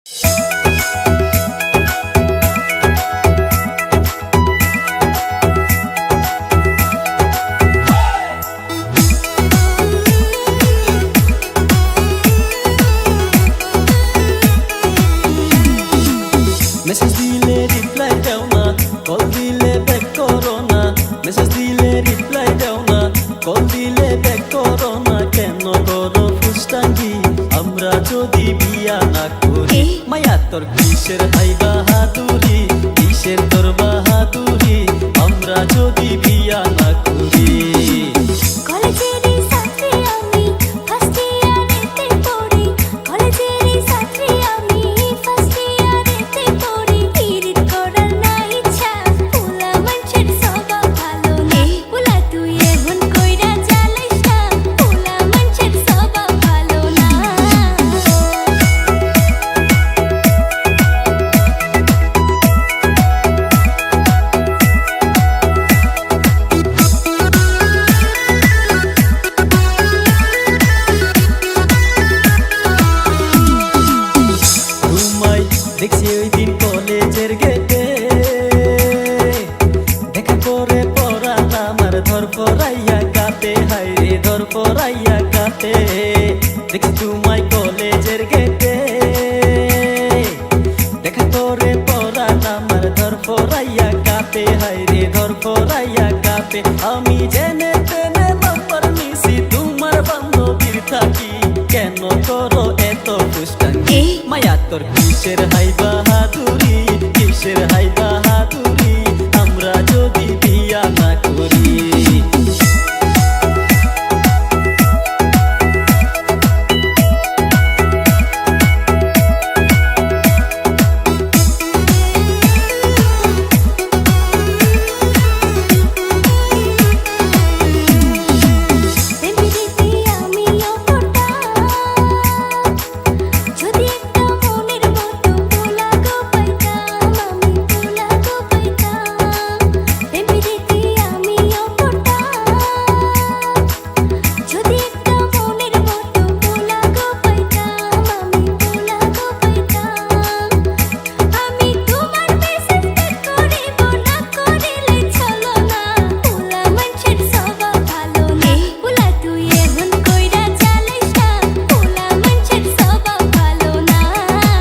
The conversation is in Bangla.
মেসেজ দিলে রিপ্লাই দাও না, কল দিলে ব্যাক করো না। মেসেজ দিলে রিপ্লাই দাও না, কল দিলে ব্যাক করো না। কেন করো ফুসটাঙ্গি আমরা যদি বিয়া না করি? মায়া তোর কিসের হাই বাহাদুরি, কিসের তোর বাহাদুরি আমরা যদি বিয়া না করি? দেখছি ওই দিন কলেজের গেটে, দেখা করে পড়ালাম আর ধর পড়াইয়া কাটে, হাই রে ধর পড়াইয়া কাটে। দেখছি তোমায় কলেজের গেটে, দেখা করে পড়ালাম আর ধর পড়াইয়া কাটে, হাই রে ধর পড়াইয়া কাটে। আমি জেনে টেনে নাম্বার নিছি তোমার বান্ধবীর থাকি, কেন করো এত ফুসটাঙ্গি? মায়া তোর কিসের হাই বাহাদুরি, কিসের হাই